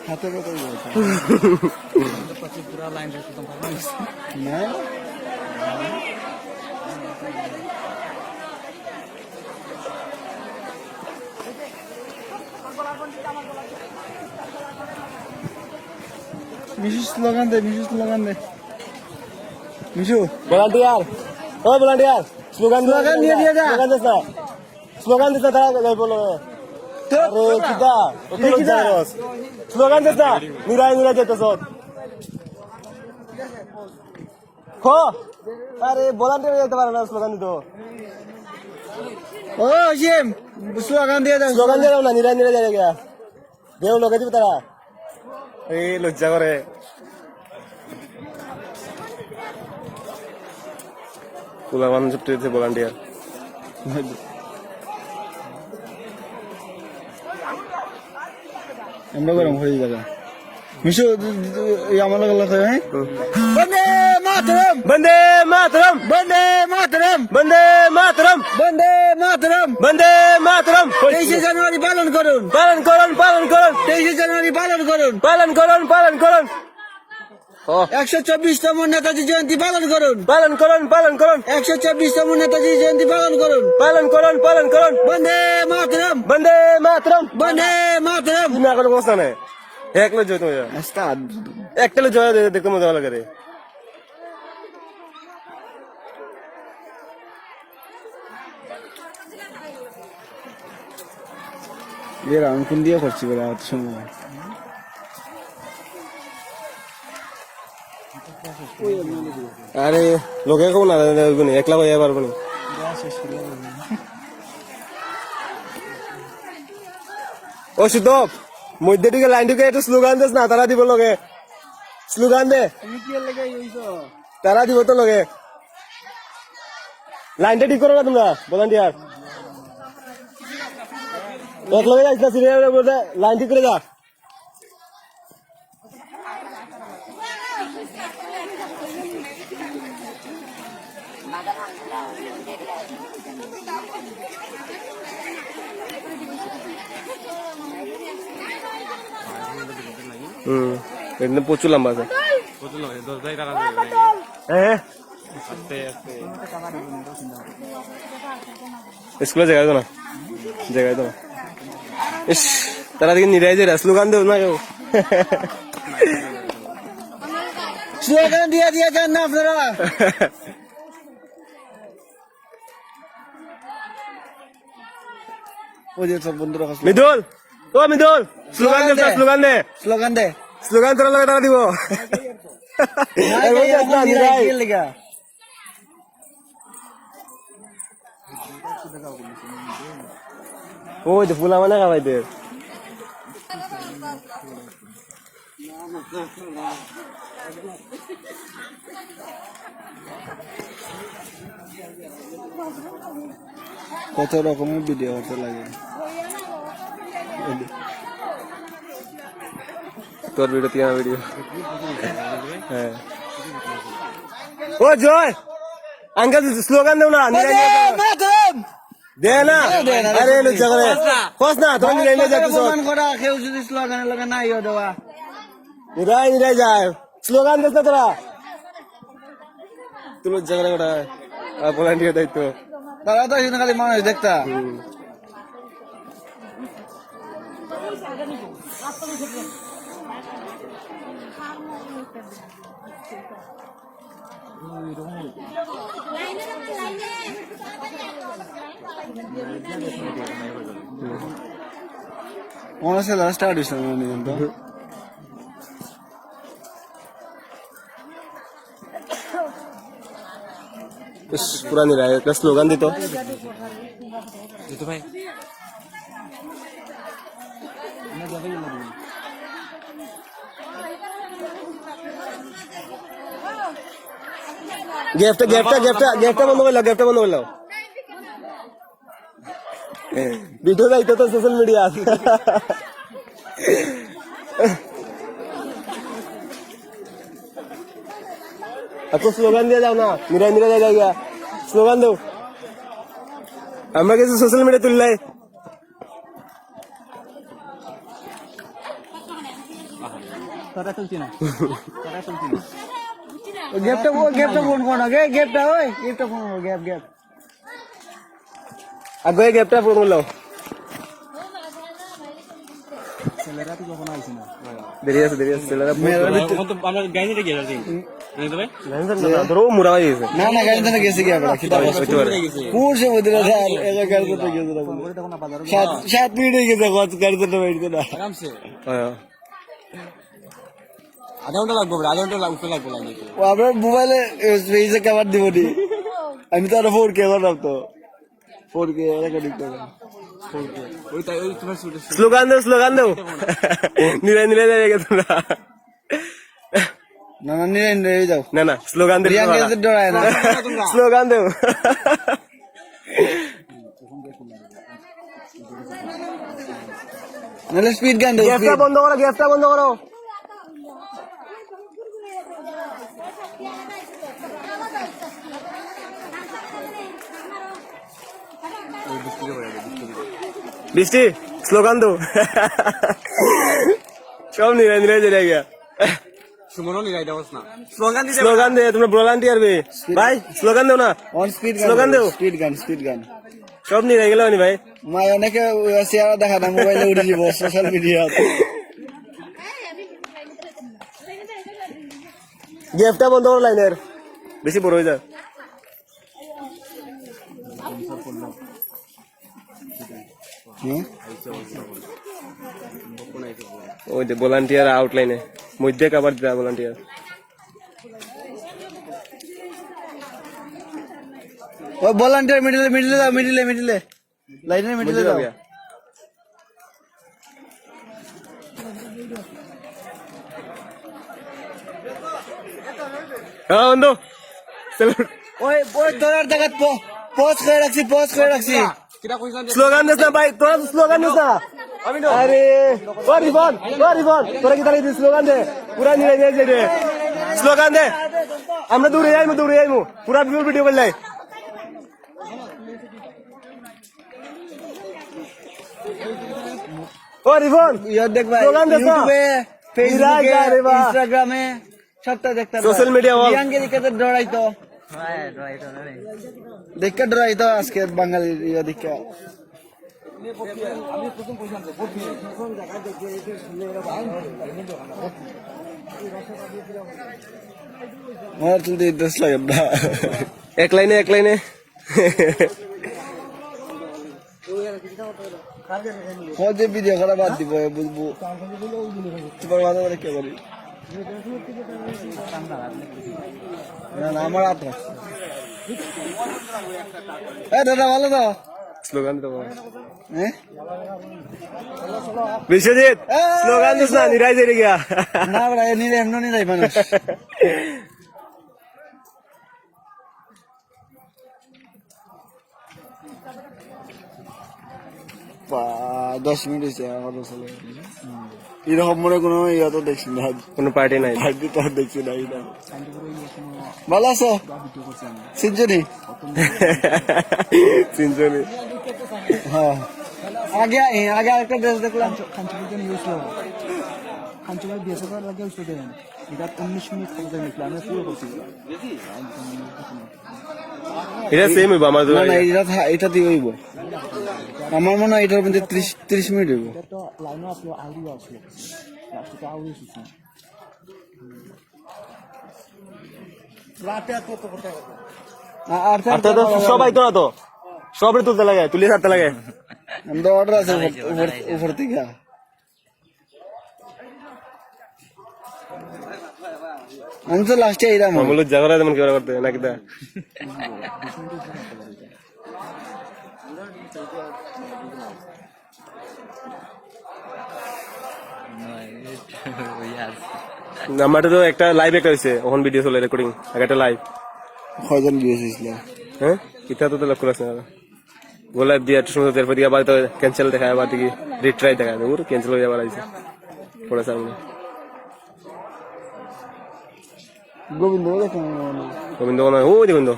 হাতে কথা বলছে पूरा लाइन से तुम না মিশু স্লোগান দে মিশু ভলান্টিয়ার ও ভলান্টিয়ার স্লোগান নিয়ে দিয়ে যা স্লোগান দিতে তারা বলো আরে কিদা স্লোগান দিতে নিরাই যেতেছ খো আরে ভলান্টিয়ার যেতে পারে না স্লোগান দিত ও জিম স্লোগান দিয়ে দাও স্লোগান দিয়ে দাও না নিরাই যায় গিয়া দেও লগে দিবে তারা এই লজ্জা করে পুলা মানুষ ভলান্টিয়ার আমরা গরম হয়ে যাবে মিশু আমার লাগে হ্যাঁ বন্দে মাতরম বন্দে মাতরম বন্দে মাতরম বন্দে মাতরম বন্দে মাতরম বন্দে মাতরম 23 জানুয়ারি পালন করুন 23 জানুয়ারি পালন করুন 124তম নেতাজি জয়ন্তী পালন করুন 124তম নেতাজি জয়ন্তী পালন করুন বন্দে মাতরম বন্দে মাতরম বন্দে মাতরম না কোনো কথা নাই এক লো জয় তুমি উস্তাদ একটা লো জয় দেখতে মজা লাগে রে এর আমি কোন দিয়ে করছি বলে এত সময় আরে লোকে কেউ না একলা ভাইয়া পারবো না ও সুদপ মধ্যে দিকে লাইন ঢুকে একটু স্লোগান দিস না তারা দিব লগে স্লোগান দে তারা দিব তো লগে লাইনটা ঠিক করো না তোমরা ভলান্টিয়ার এক লগে যাইস না সিরিয়াল লাইন ঠিক করে যা একদম প্রচুর লম্বা আছে স্কুলে জায়গায় তো না ইস তারা দিকে নিরাই যায় স্লোগান দেব না কেউ স্লোগান দিয়ে যান না আপনারা ওই যে সব বন্ধুরা মৃদুল স্লোগান দে স্লোগান তোরা লগে তারা দিব ওই তো ফুলা মানে খাবাইতে কত রকমের ভিডিও হতে লাগে তোর ভিডিও তিন ভিডিও হ্যাঁ ও জয় আঙ্কেল স্লোগান দেও না দে না আরে লজ্জা করে কস না তোর নিরাই যাচ্ছিস কেউ যদি স্লোগানের লগে নাই দেওয়া নিরাই যায় স্লোগান দিস না তোরা তুই লজ্জা করে ওটা ভলান্টিয়ার দায়িত্ব তারা তো এখানে খালি মানুষ দেখতা মনে হচ্ছে স্টার্ট হয়েছে কিন্তু পুরা নিরাই একটা স্লোগান দিত भाई গেফটটা বন্ধ করলাম ভিডিও যাইতো তো সোশ্যাল মিডিয়া आपको स्लोगन दिया जाओ ना निरा जाएगा क्या स्लोगन दो আমরা কিছু সোশ্যাল মিডিয়া তুললাই তোরা চলছি না তোরা চলছি না গেপটা ফোন করো না গেপটা ওই গেপটা ফোন করো গ্যাপ আগে গ্যাপটা ফোন করলো ছেলেরা তো কখনো আইছে না দেরি আছে ছেলেরা আমরা গাইতে গেছি ধরো মুড়া হয়ে গেছে না গাড়ি তো গেছে কি আমরা খিদা কোন সময় দিলা স্যার একা গাড়ি তো গেছে না করে তখন বাজার 7 মিনিট হয়ে গেছে গাড়ি তো বাইরে না আরামসে হ্যাঁ আধা ঘন্টা লাগবে লাগবে ও আপনার মোবাইলে স্পেসে কভার দিব নি আমি তো আর 4K করলাম তো 4K রেকর্ডিং করব ওই তাই ওই তোমার স্লোগান দাও নিরে যাবে তোমরা না নিয়ে যাও না স্লোগান দাও রিয়াঙ্কে ডরায় না স্লোগান দাও নালে স্পিড গান দাও গ্যাপটা বন্ধ করো বৃষ্টি স্লোগান দাও সব নিরে চলে গিয়া সুমনও নিরাই দাও না স্লোগান দে তোমরা ভলান্টিয়ার বে ভাই স্লোগান দাও না অন স্পিড স্লোগান দাও স্পিড গান সব নিরে গেল নি ভাই মা অনেকে চেহারা দেখা না মোবাইলে উঠে যাব সোশ্যাল মিডিয়া গ্যাপটা বন্ধ করো লাইনের বেশি বড় হয়ে যায় ওই যে ভলান্টিয়ার আউটলাইনে মধ্যে কাবার দেয় ভলান্টিয়ার ও ভলান্টিয়ার মিডিলে লাইনের মিডিলে দাও হ্যাঁ বন্ধু ওই ধরার জায়গা পজ করে রাখছি কিটা কইছেন স্লোগান দিস না ভাই তোরা স্লোগান দিস না আরে ও রিবন তোরা কি তাহলে স্লোগান দে পুরা নিয়ে যাই রে স্লোগান দে আমরা দূরে যাইমু পুরা ভিডিও করলে ও রিবন ইয়ার দেখবা স্লোগান দে না। ইউটিউবে ফেসবুকে আরে বাহ। ইনস্টাগ্রামে সবটা দেখতে Social media all. রিয়াঙ্কে দেখে ডরাইতো দেখে ডরাইতো আজকে বাঙালি ইয়া দেখে আমার তুলতে ইন্টারেস্ট লাগে না এক লাইনে যে ভিডিও করা বাদ দিব বুঝবো তোমার মাথা ধরে কে করি না আমার হাত দাদা ভালো তো স্লোগান দিতে পারো হ্যাঁ বিশ্বজিৎ স্লোগান দিস না নিরাই যাই গিয়া না বড় এমনি নাই মানুষ 10 মিনিট হয়েছে আমার চলে এরকম মনে কোনো ইয়া তো দেখছি না কোনো পার্টি নাই পার্টি তো দেখছি না ভালো আছো সিনজনি হ্যাঁ আগে আরেকটা ড্রেস দেখলাম খাঞ্চুরিজন ইউজ করো খাঞ্চুরি দিয়েছে তো লাগে ইউজ করতে এটা 19 মিনিট থেকে নিলাম আমরা পুরো করছি এটা সেম হইব আমার না এটা দিয়ে হইব আমার মনে হয় এটার মধ্যে 30 মিনিট হইব এটা তো লাইনও আসলো আউডিও আসলো লাস্টে আউডিও শুনছি আর আর তো সবাই তো না তো সবরে তুলতে লাগে তুলে ছাড়তে লাগে আমাদের অর্ডার আছে উপর থেকে আমি তো লাস্টে এরাম মামুল জাগরা যেমন কি করতে নাকি দা আমার তো একটা লাইভ একটা হইছে ওখান ভিডিও চলে রেকর্ডিং একটা লাইভ কয়জন গিয়েছিল হ্যাঁ ইটা তো লক্ষ্য রাখছ না গোলাপ দিয়ে একটু সময় তারপর দিয়ে আবার তো ক্যান্সেল দেখায় আবার দেখি রিট্রাই দেখায় ওর ক্যান্সেল হয়ে আবার আইছে পড়া সামনে গোবিন্দ দেখুন গোবিন্দ না ও গোবিন্দ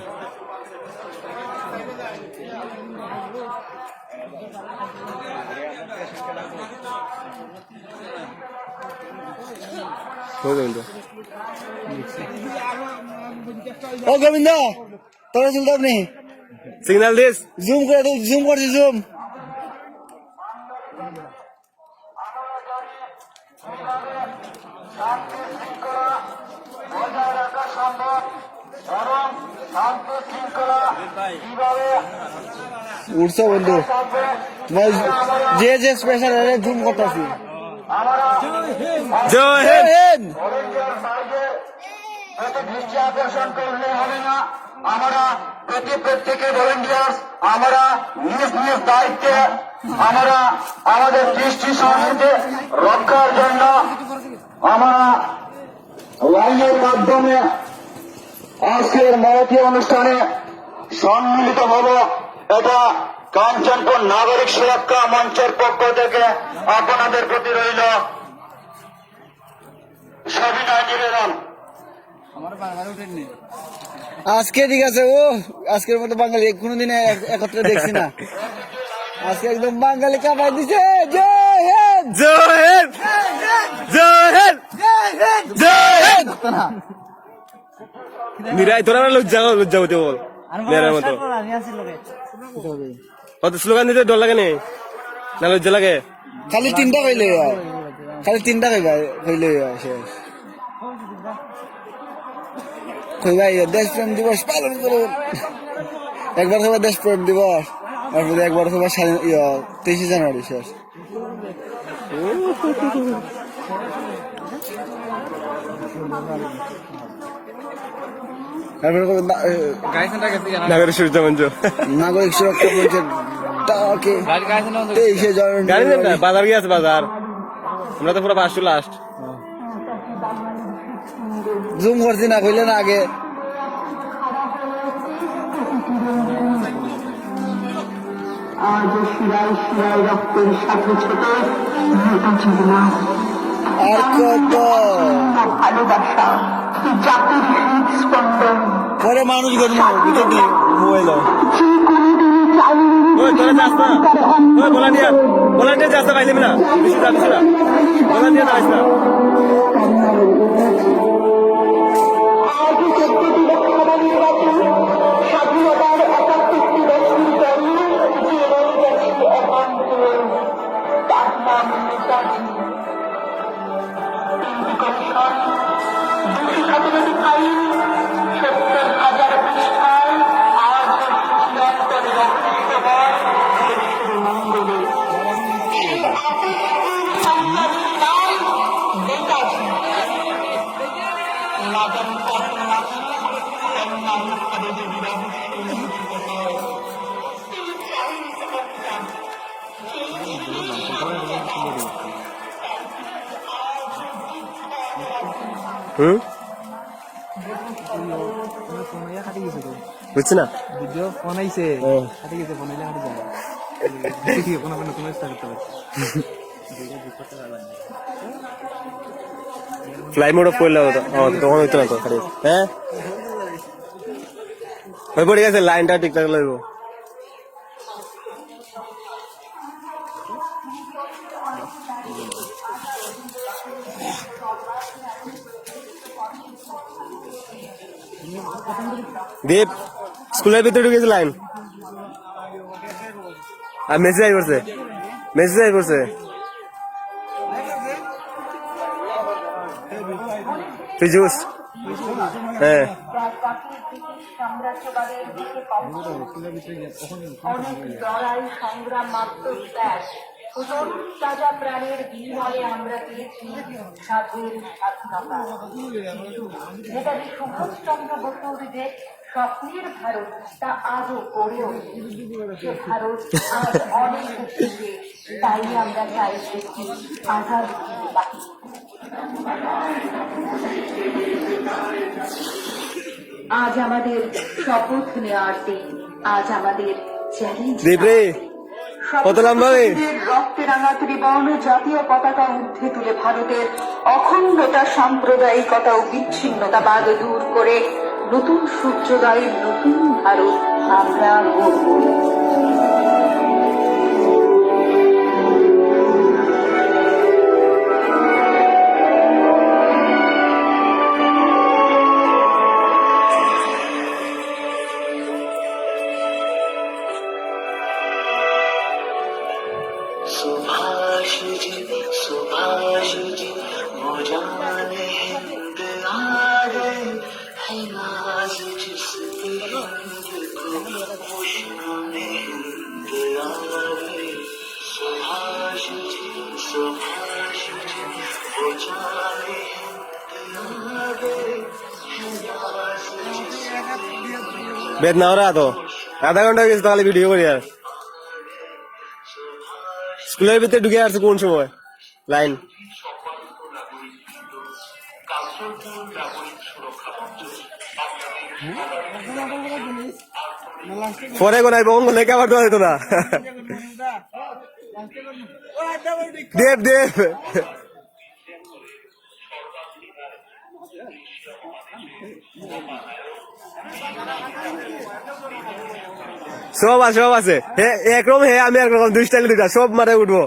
ওই গোবিন্দ ও গোবিন্দ তোরা চলতে আপনি সিগন্যাল দিস জুম করে জুম করছি জুম উঠছো বন্ধু তোমার যে যে স্পেশাল জুম করতেছি জয় হিন্দ দৃষ্টি আকর্ষণ করলে হবে না। আমরা প্রত্যেকে ভলেন্টিয়ার্স, আমরা নিজ নিজ দায়িত্বে আমরা আমাদের দৃষ্টি সংস্কৃতি রক্ষার জন্য আমরা লাইনের মাধ্যমে আজকের মরাঠি অনুষ্ঠানে সম্মিলিত হব। এটা কাঞ্চনপুর নাগরিক সুরক্ষা মঞ্চের পক্ষ থেকে আপনাদের প্রতি রইল সবিনয় নিবেদন। আজকে ঠিক আছে ও আজকের মতো বাঙালি কোনোদিন একত্রে দেখছি না আজকে একদম বাঙালি কামাই দিছে জয় হিন্দ জয় হিন্দ জয় হিন্দ জয় হিন্দ নিরাই তোরা লজ্জা হতে বল মেয়ের মতো অত স্লোগান দিতে ডর লাগে নেই না লজ্জা লাগে খালি তিনটা কইলে খালি তিনটা কইবা কইলে শেষ কইবা দেশ প্রেম দিবস পালন করুন একবার কইবা দেশ প্রেম দিবস তারপরে একবার কইবা 23 জানুয়ারি শেষ তারপরে নাগরিক সুরক্ষা মঞ্চ নাগরিক সুরক্ষা মঞ্চের ডাকে 23 জানুয়ারি গাড়ি দেন না বাজার গিয়ে আছে বাজার আমরা তো পুরো ফার্স্ট টু লাস্ট জুম করছি না কইলে না আগে আজ শিরায় শিরায় রক্তের সাথে ছোট আর কত ভালোবাসা জাতির হৃদস্পন্দন পরে মানুষ গেল ভিতর দিয়ে মোবাইল ওই তোরা যাস না ওই ভলান্টিয়ার যাস না পাইলি না বেশি যাবি না ভলান্টিয়ার যাস না স্বাধীনতার ৭১টি বছর তার নাম নেতাজি। স্বাধীনতা আইন ৭০,০০০ পৃষ্ঠায় আজ চিরন্তন রক্ষিত হয় দেশের মঙ্গলে। নেতাজি লাগান পড়াশোনা সম্মান পদে হুম খাটি গেছে তো বুঝছি না ভিডিও ফোন আইছে খাটি গেছে ফোন আইলে খাটি যায় ঠিক কোন কোন তোমার স্টার্ট করতে ফ্লাই মোড অফ করলে হতো তখন হইতো না তো খালি হ্যাঁ ওই পড়ে গেছে লাইনটা ঠিকঠাক লাগবো দীপ স্কুলের ভিতরে ঢুকেছে লাইন আর মেসেজ আই করছে ফিজুস হ্যাঁ সাম্রাজ্যবাদের দিকে অনেক লড়াই সংগ্রাম আত্মত্যাগ তাজা প্রাণের বিনিময়ে আমরা পেয়েছি স্বাধীন স্বাধীনতা। নেতাজি সুভাষচন্দ্র বসুর যে স্বপ্নের ভারত তা আজও গড়ে ওঠে। সে ভারত আজ অনেক উঠেছে, তাই আমরা চাই একটি আজাদ বাকি। আজ আমাদের শপথ নেওয়ার দিন, আজ আমাদের চ্যালেঞ্জ। কত লম্বা রক্তে রাঙা ত্রিবর্ণ জাতীয় পতাকা ঊর্ধ্বে তুলে ভারতের অখণ্ডতা, সাম্প্রদায়িকতা ও বিচ্ছিন্নতাবাদ দূর করে নতুন সূর্যোদয়ের নতুন ভারত আমরা গড়ব। বেদ না ওরা তো আধা ঘন্টা হয়ে গেছে তাহলে ভিডিও করি আর স্কুলের ভিতরে ঢুকে আসছে কোন সময় লাইন পরে কোনায় বঙ্গ লেখা আবার দেওয়া যেত না দেব দেব সব আছে সব আছে একরকম হে আমি একরকম দুই স্টাইল দুইটা সব মারে উঠবো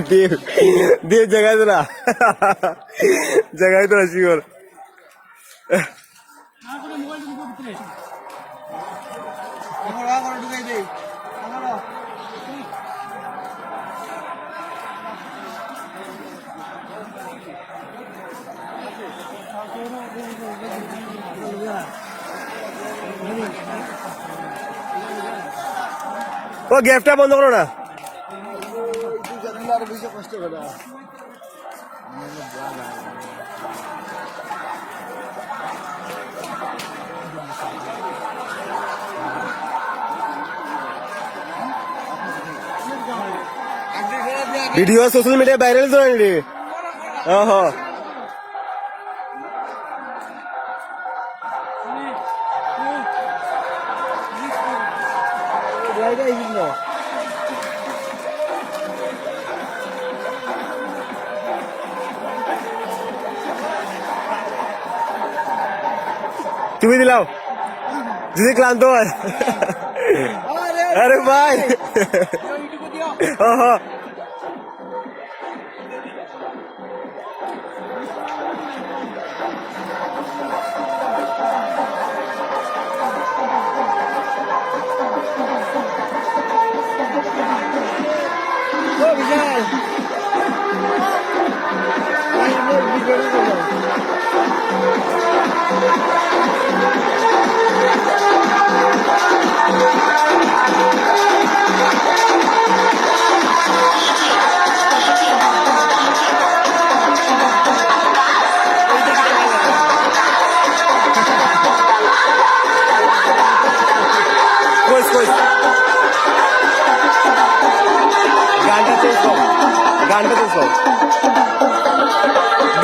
देव देव जगह तो ना जगह तो शिवर वो गेफ्टा बंद करो ना আর বেশি কষ্ট করে वीडियो सोशल मीडिया वायरल तो नहीं ओहो তুমি দিলাও যদি ক্লান্ত হয় আরে ভাই ওহো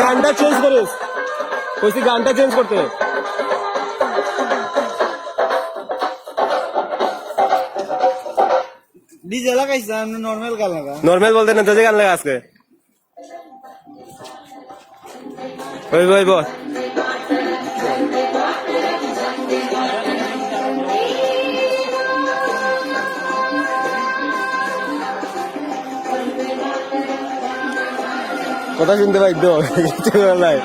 গানটা চেঞ্জ করিস কইছি গানটা চেঞ্জ করতে ডিজে লাগাইছে আমি নরমাল গান লাগা নরমাল বলতে না যে গান লাগা আজকে ওই ওই বল কথা শুনতে বাধ্য কিছু নাই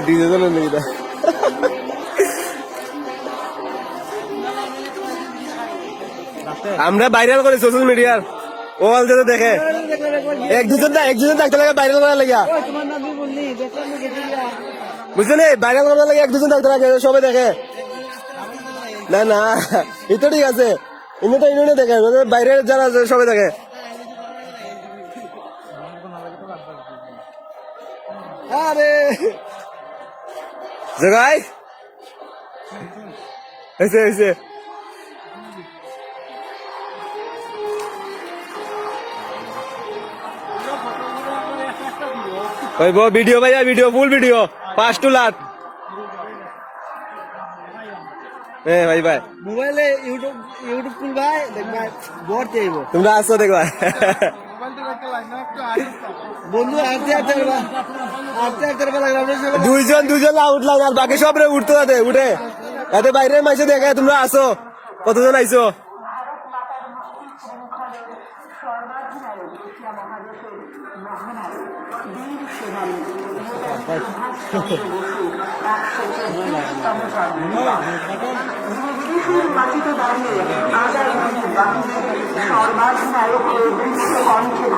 ডিজে তো নেই আমরা ভাইরাল করি সোশ্যাল মিডিয়ার ওয়াল যেতে দেখে এক দুজন থাকতে লাগে ভাইরাল করার লাগে বুঝছো নি ভাইরাল করার লাগে এক দুজন থাকতে লাগে সবাই দেখে না না এটা ঠিক আছে ইনি তো ইনি দেখে বাইরের যারা আছে সবাই দেখে আরে জগাই এসে এসে ওই বো ভিডিও ভাইয়া video full video 5 to lakh ভাই ভাই মোবাইলে ইউটিউব খুল ভাই দেখবা বড় চাইবো তোমরা আসো দেখবা বন্ধু আটতে লাগলাম দুইজন আউট লাইন আর বাকি সব রে উঠতে যাতে উঠে এতে বাইরে মাইসে দেখে তোমরা আসো, কতজন আইছো?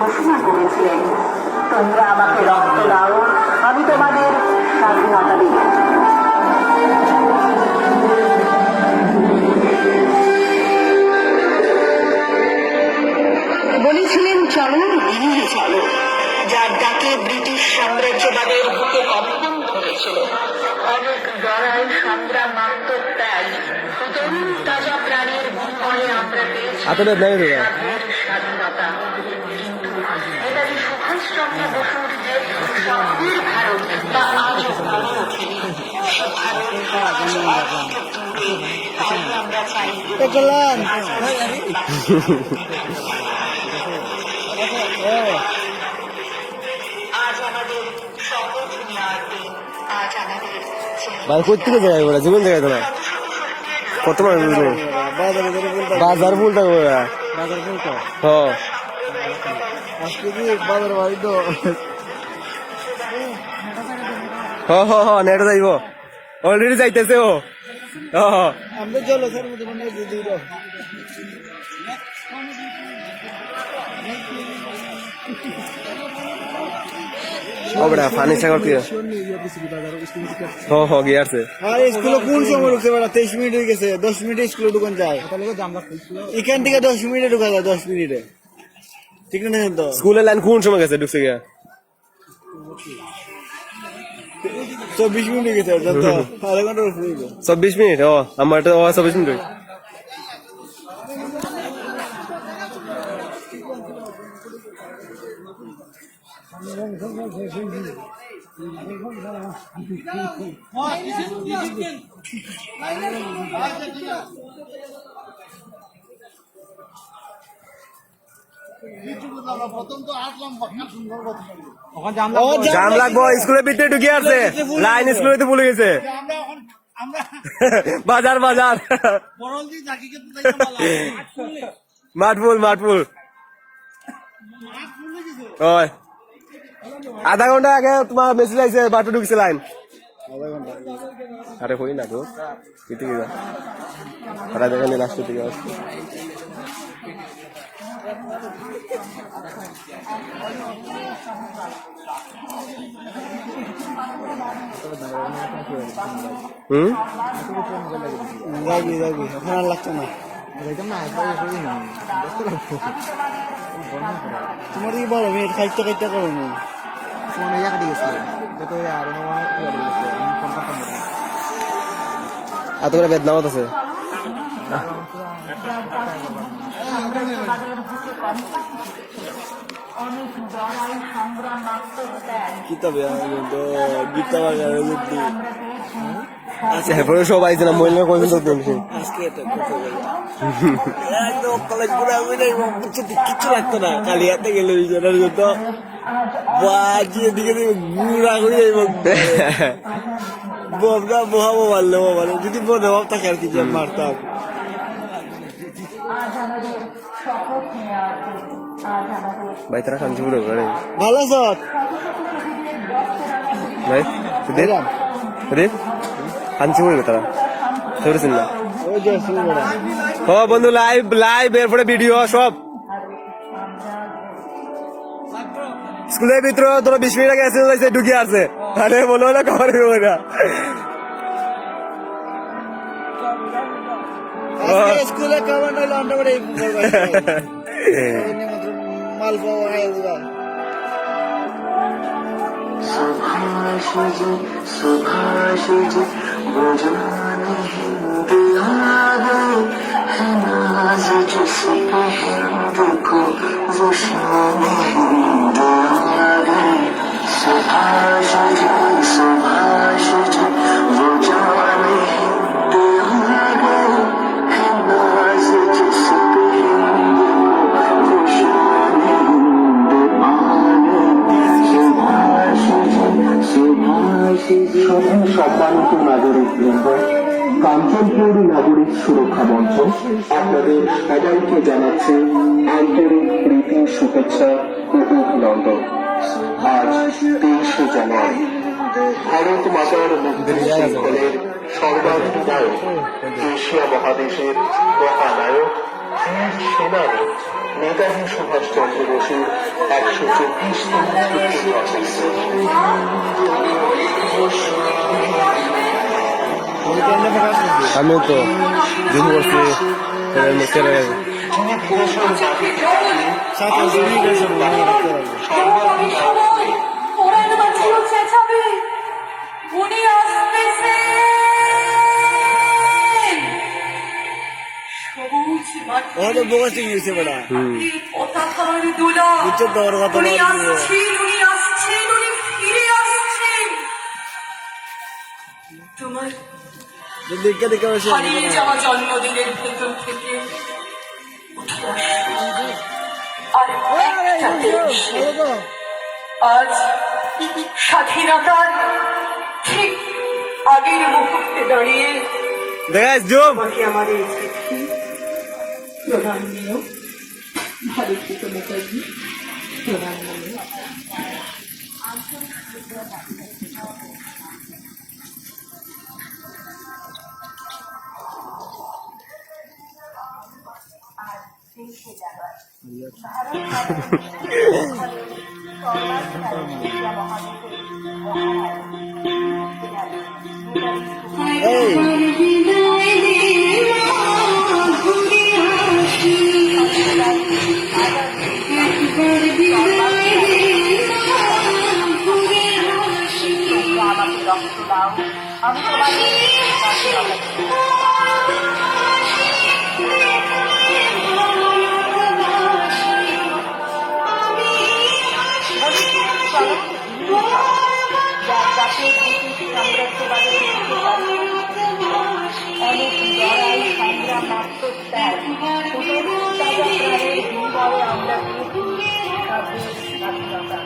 ঘোষণা করেছিলেন, তোমরা আমাকে রক্ত দাও, আমি তোমাদের স্বাধীনতা দিব। বলেছিলেন চলো দিল্লি চলো, যার ডাকে ব্রিটিশ সাম্রাজ্যবাদের বুকে কম্পন ধরেছিল। অনেক লড়াই, সংগ্রাম, আত্মত্যাগ, তরুণ তাজা প্রাণের বিনিময়ে আমরা পেয়েছি স্বাধীনতা। কিন্তু নেতাজি সুভাষচন্দ্র বসুর যে স্বপ্নের ভারত তা আজও গড়ে ওঠেনি। সে ভারত তাই আমরা চাই আজ আমাদের শপথ নেওয়ার দিন, আজ আমাদের ভাই কোথেকে যাই বলে জীবন জায়গায় তো না কত মানুষ বাজার ফুলটা হ্যাঁ আজকে কি বাজার বাড়ি তো নেটে যাইব অলরেডি যাইতেছে ও আমরা চলো স্যার মধ্যে মনে দিদি বড়া পানি সাগর কি গিয়াছে আর স্কুলে কোন সময় ঢুকছে বেড়া 23 মিনিট হয়ে গেছে 10 মিনিটে স্কুলে ঢুকান যায় এখান থেকে 10 মিনিটে ঢুকা যায় 10 মিনিটে ঠিক না তো স্কুলের লাইন কোন সময় গেছে ঢুকছে গিয়া 24 মিনিট হয়ে গেছে যত আধা ঘন্টা হয়ে গেছে 24 মিনিট আমার তো 24 মিনিট জাম লাগবো স্কুলের ভিতরে ঢুকে আছে লাইন স্কুলে তো ভুলে গেছে বাজার বাজার মাঠফুল মাঠফুল ওই আধা ঘন্টা আগে তোমার মেসেজ আইছে বাটু ঢুকছে লাইন আরে হই না তো কেটে গেল আধা ঘন্টা লাস্ট থেকে আসছে যাবি যাবি এখন আর লাগছে না তোমার কি বলো মেয়ে খাইতে খাইতে করো না এত করে বেদনামত আছে কিতাবে গীতা বাগানে বুদ্ধি আচ্ছা এরপরে সব আইছে না মহিলা কোনদিন তো দেখছি আজকে একদম কলেজ পুরো আমি নাই কিচ্ছু লাগতো না খালি হাতে গেলে জনের যত বাজিয়ে দিকে গুড়া করে যাইব ববরা বহাবো মারলে মানে যদি মনে ভাব থাকে আর কি যে মারতাম ভাই তারা কাঞ্চি পুরো করে ভালো সব ভাই সুধীর সুধীর কাঞ্চি পুরো তারা ধরেছেন না ওই যে শুনবো বন্ধু লাইভ লাইভ এরপরে ভিডিও সব স্কুলের ভিতরে তোরা 20 মিনিট আগে এসে ঢুকে আছে আরে বলো না খবর না স্কুলে খাবার নাইলে আমরা বড় মাল পাওয়া হয় सुभाषिजी सुभाषिजी वो जाने हिंद आ गए है नाज जिस पे हिंद को वो शान हिंद आ गए सुभाषिजी सुभाषिजी वो जाने हिंद आ गए है नाज जिस पे हिंद को वो शान हिंद आ गए সম্মানিত নাগরিক বৃন্দ কাঞ্চনপুর নাগরিক সুরক্ষা মঞ্চ আপনাদের সবাইকে জানাচ্ছে আন্তরিক প্রীতি শুভেচ্ছা ও অভিনন্দন। আজ 23শে জানুয়ারি ভারত মাতার মুক্তি শৃঙ্খলের সর্বাধিনায়ক, এশিয়া মহাদেশের মহানায়ক, বীর সেনানী নেতাজি সুভাষচন্দ্র বসুর 124তম আমি তো দিন করছি ওদের বসে গেছে বড়া উচ্চ দৌড় কথা তোমার দেখে দেখে বসে হারিয়ে যাওয়া জন্মদিনের ভেতর থেকে আর একটাতে এসে আজ স্বাধীনতার ঠিক আগের মুহূর্তে দাঁড়িয়ে দেখ জুম তোমাকে আমার এই চিঠি প্রণামনীয় ভারতীয় নেতাজি, প্রণামনীয়। আমাকে রক্ত দাও, আমি তোমাকে অনেক লড়াই সংগ্রাম আত্মত্যাগ আমরা স্বাধীনতা।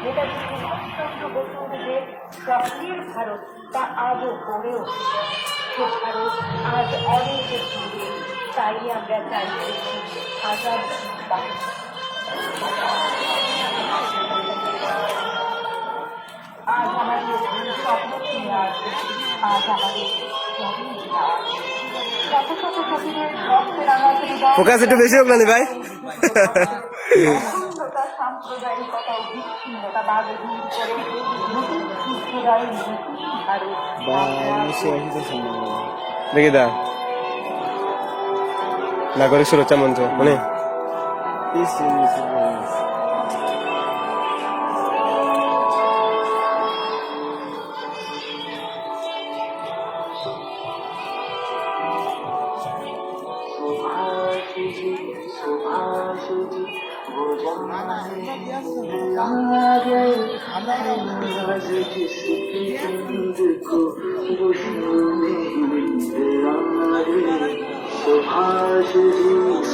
নেতাজি সুভাষচন্দ্র বসুর যে স্বপ্নের ভারত তা আজও গড়ে উঠেছে। সে ভারত আজ অনেক দূরে, তাই আমরা চাইছি হাজার আজ আমাদের স্বপ্ন নিয়ে আসবে, আজ আমাদের শত শত শহীদের রক্তের আঘাতে ফোকাস একটু বেশি হোক না ভাই। সাম্প্রদায়িকতা ও বিচ্ছিন্নতা বাদ দূর করে নতুন সূত্ররাই নতুন ভারত দেখি দা নাগরিক সুরক্ষা মঞ্চ মানে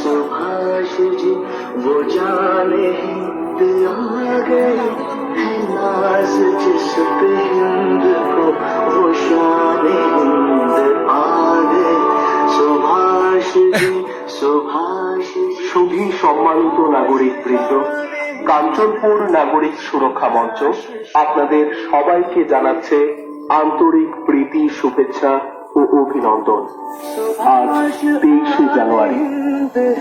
सुभाष जी वो जाने हिंद आ गए है नाज जिस पे हिंद को वो शान हिंद आ गए सुभाष जी সুধী সম্মানিত নাগরিক বৃন্দ, কাঞ্চনপুর নাগরিক সুরক্ষা মঞ্চ আপনাদের সবাইকে জানাচ্ছে আন্তরিক প্রীতি শুভেচ্ছা ও অভিনন্দন। আজ 23শে জানুয়ারি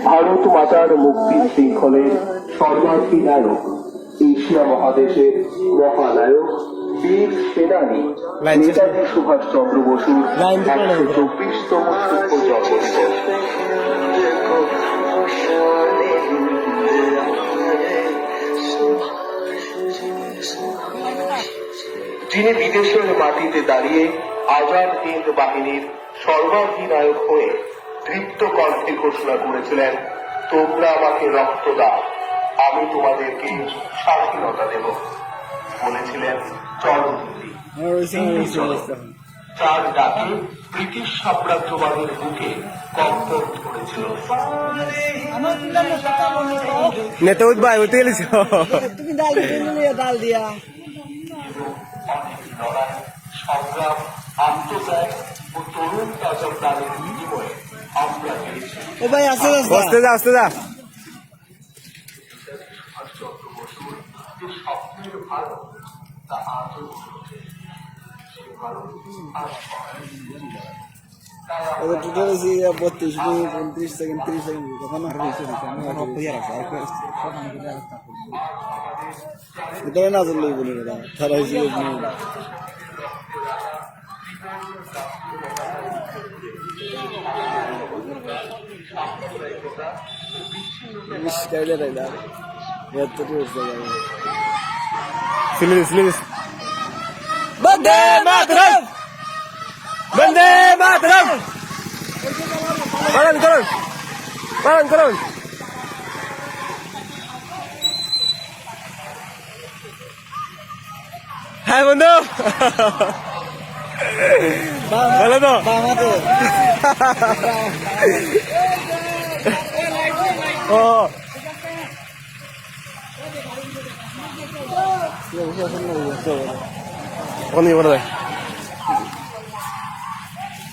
ভারত মাতার মুক্তি শৃঙ্খলের সর্বাধিনায়ক, এশিয়া মহাদেশের মহানায়ক, বীর সেনানী নেতাজি সুভাষচন্দ্র বসুর 124তম শুভ জন্মদিবস। যিনি বিদেশের মাটিতে দাঁড়িয়ে আজাদ হিন্দ বাহিনীর সর্বাধিনায়ক হয়ে দৃপ্ত কণ্ঠে ঘোষণা করেছিলেন, তোমরা আমাকে রক্ত দাও, আমি তোমাদেরকে স্বাধীনতা দেব। বলেছিলেন চরমনীতি। চার ডাকে ব্রিটিশ সাম্রাজ্যবাদের বুকে কম্পন ধরেছিল। নেতা ভাই হতে গেলেছ তুমি ডাল দিয়া অনেক লড়াই সংগ্রাম আত্মত্যাগ ও তরুণ তাজা প্রাণের বিনিময়ে আমরা পেয়েছি ও ভাই আসতে বসতে যা আসতে যা সুভাষচন্দ্র বসুর যে স্বপ্নের ভারত তা আজও ঘটেছে। সে ভারত আজ হয়। তাই আমরা টোটাল 32 মিনিট 29 সেকেন্ড 30 সেকেন্ড কখন ভিতরে না চললে বলি না তারা হিসেবে মিশকাইলে রাইলা এতটুকু উঠতে যাবে স্লিজ বন্দে মাতরম বন্দে মাতরম পালন করুন পালন করুন হ্যাঁ বন্ধু ভালো তো বামাতে ও ওখানে বলে দেয়